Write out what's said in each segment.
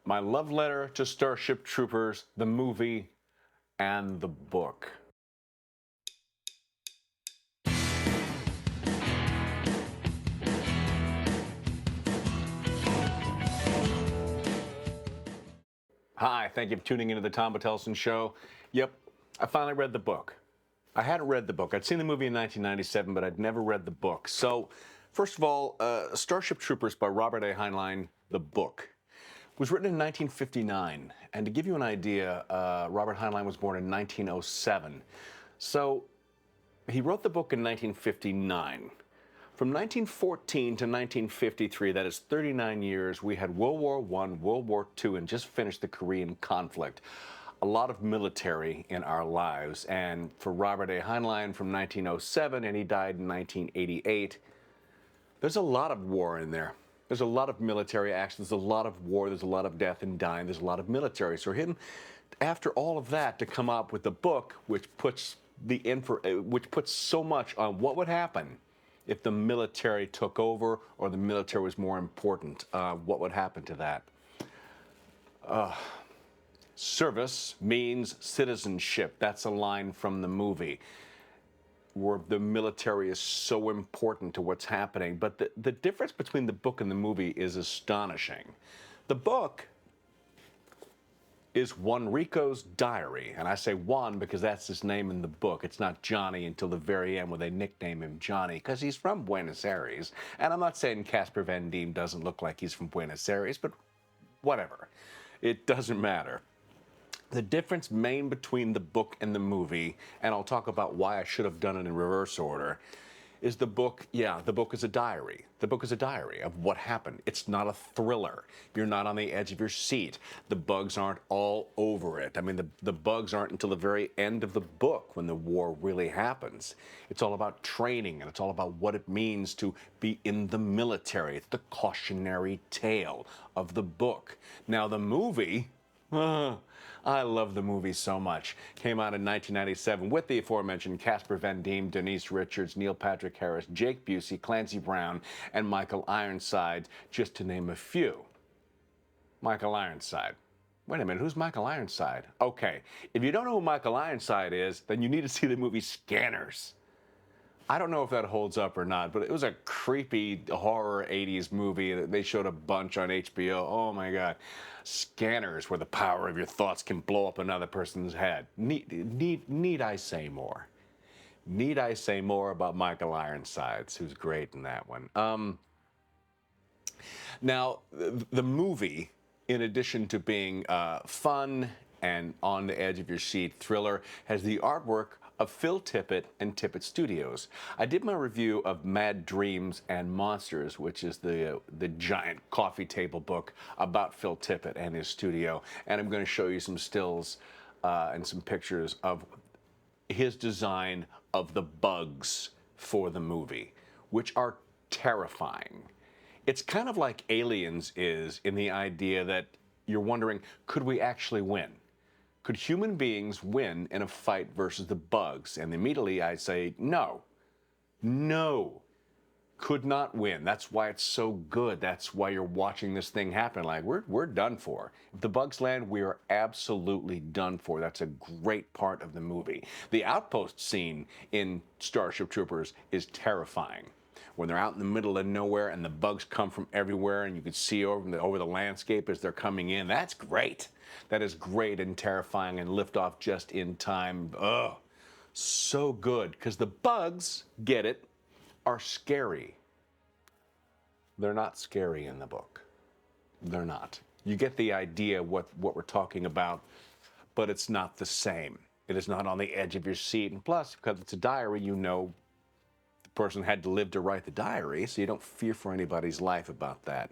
My love letter to Starship Troopers, the movie, and the book. Hi, thank you for tuning into the Tom Batelson Show. Yep, I finally read the book. I hadn't read the book. I'd seen the movie in 1997, but I'd never read the book. So, first of all, Starship Troopers by Robert A. Heinlein, the book, was written in 1959. And to give you an idea, Robert Heinlein was born in 1907. So, he wrote the book in 1959. From 1914 to 1953, that is 39 years, we had World War I, World War II, and just finished the Korean conflict. A lot of military in our lives. And for Robert A. Heinlein from 1907, and he died in 1988, there's a lot of war in there. There's a lot of military action, there's a lot of war, there's a lot of death and dying, there's a lot of military. So him, after all of that, to come up with the book, which puts so much on what would happen if the military took over or the military was more important, what would happen to that? Service means citizenship. That's a line from the movie where the military is so important to what's happening. But the difference between the book and the movie is astonishing. The book is Juanrico's diary. And I say Juan because that's his name in the book. It's not Johnny until the very end where they nickname him Johnny because he's from Buenos Aires. And I'm not saying Casper Van Diem doesn't look like he's from Buenos Aires, but whatever. It doesn't matter. The difference main between the book and the movie, and I'll talk about why I should have done it in reverse order, is the book, the book is a diary. The book is a diary of what happened. It's not a thriller. You're not on the edge of your seat. The bugs aren't all over it. I mean, the bugs aren't until the very end of the book when the war really happens. It's all about training, and it's all about what it means to be in the military. It's the cautionary tale of the book. Now, the movie, I love the movie so much. Came out in 1997 with the aforementioned Casper Van Diem, Denise Richards, Neil Patrick Harris, Jake Busey, Clancy Brown, and Michael Ironside, just to name a few. Michael Ironside. Wait a minute, who's Michael Ironside? Okay, if you don't know who Michael Ironside is, then you need to see the movie Scanners. I don't know if that holds up or not, but it was a creepy horror 80s movie that they showed a bunch on HBO. Oh my God. Scanners, where the power of your thoughts can blow up another person's head. Need I say more? Need I say more about Michael Ironsides, who's great in that one? Now, the movie, in addition to being fun and on the edge of your seat thriller, has the artwork of Phil Tippett and Tippett Studios. I did my review of Mad Dreams and Monsters, which is the giant coffee table book about Phil Tippett and his studio, and I'm going to show you some stills and some pictures of his design of the bugs for the movie, which are terrifying. It's kind of like Aliens is in the idea that you're wondering, could we actually win? Could human beings win in a fight versus the bugs? And immediately I say, no. No. Could not win. That's why it's so good. That's why you're watching this thing happen. Like, we're done for. If the bugs land, we are absolutely done for. That's a great part of the movie. The outpost scene in Starship Troopers is terrifying. When they're out in the middle of nowhere and the bugs come from everywhere and you can see over the landscape as they're coming in, that's great. That is great and terrifying, and lift off just in time. Oh, so good, because the bugs, get it, are scary. They're not scary in the book. They're not. You get the idea what we're talking about, but it's not the same. It is not on the edge of your seat. And plus, because it's a diary, you know the person had to live to write the diary, so you don't fear for anybody's life about that.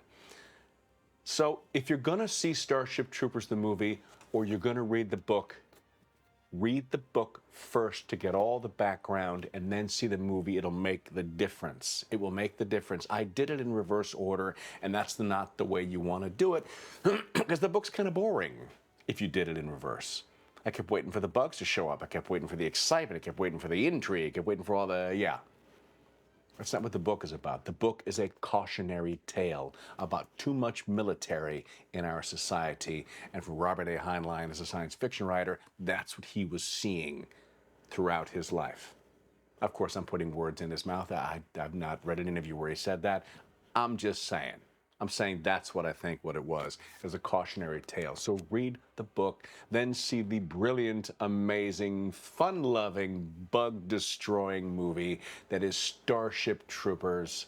So if you're going to see Starship Troopers the movie, or you're going to read the book first to get all the background and then see the movie. It'll make the difference. It will make the difference. I did it in reverse order, and that's not the way you want to do it because the book's kind of boring if you did it in reverse. I kept waiting for the bugs to show up. I kept waiting for the excitement. I kept waiting for the intrigue. I kept waiting for all the, That's not what the book is about. The book is a cautionary tale about too much military in our society. And for Robert A. Heinlein, as a science fiction writer, that's what he was seeing throughout his life. Of course, I'm putting words in his mouth. I've not read an interview where he said that. I'm just saying. I'm saying that's what I think what it was, as a cautionary tale. So read the book, then see the brilliant, amazing, fun-loving, bug-destroying movie that is Starship Troopers.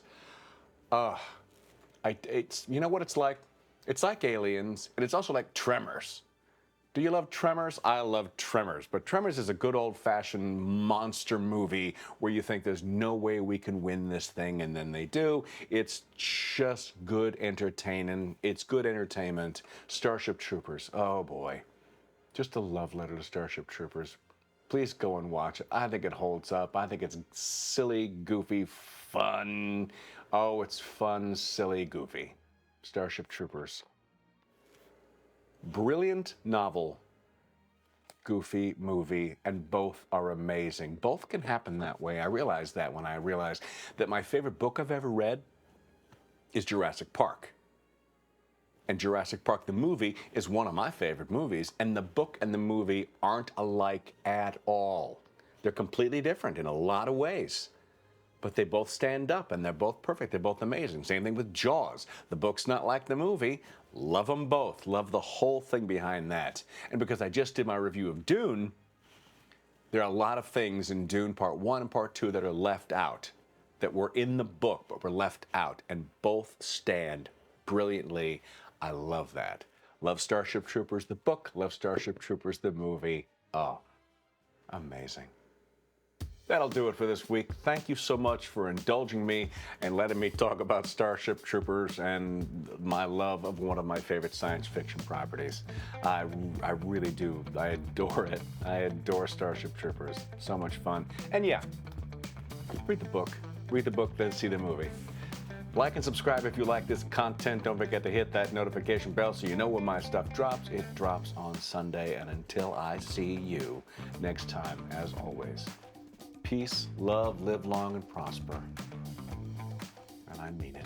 It's, you know what it's like? It's like Aliens, and it's also like Tremors. Do you love Tremors? I love Tremors, but Tremors is a good old-fashioned monster movie where you think there's no way we can win this thing, and then they do. It's just good entertaining. It's good entertainment. Starship Troopers, oh boy. Just a love letter to Starship Troopers. Please go and watch it. I think it holds up. I think it's silly, goofy, fun. Oh, it's fun, silly, goofy. Starship Troopers. Brilliant novel, goofy movie, and both are amazing. Both can happen that way. I realized that when I realized that my favorite book I've ever read is Jurassic Park. And Jurassic Park, the movie, is one of my favorite movies, and the book and the movie aren't alike at all. They're completely different in a lot of ways. But they both stand up, and they're both perfect. They're both amazing. Same thing with Jaws. The book's not like the movie. Love them both. Love the whole thing behind that. And because I just did my review of Dune, there are a lot of things in Dune Part 1 and Part 2 that are left out, that were in the book but were left out, and both stand brilliantly. I love that. Love Starship Troopers, the book. Love Starship Troopers, the movie. Oh, amazing. That'll do it for this week. Thank you so much for indulging me and letting me talk about Starship Troopers and my love of one of my favorite science fiction properties. I really do. I adore it. I adore Starship Troopers. So much fun. And yeah, read the book. Read the book, then see the movie. Like and subscribe if you like this content. Don't forget to hit that notification bell so you know when my stuff drops. It drops on Sunday. And until I see you next time, as always, peace, love, live long, and prosper. And I mean it.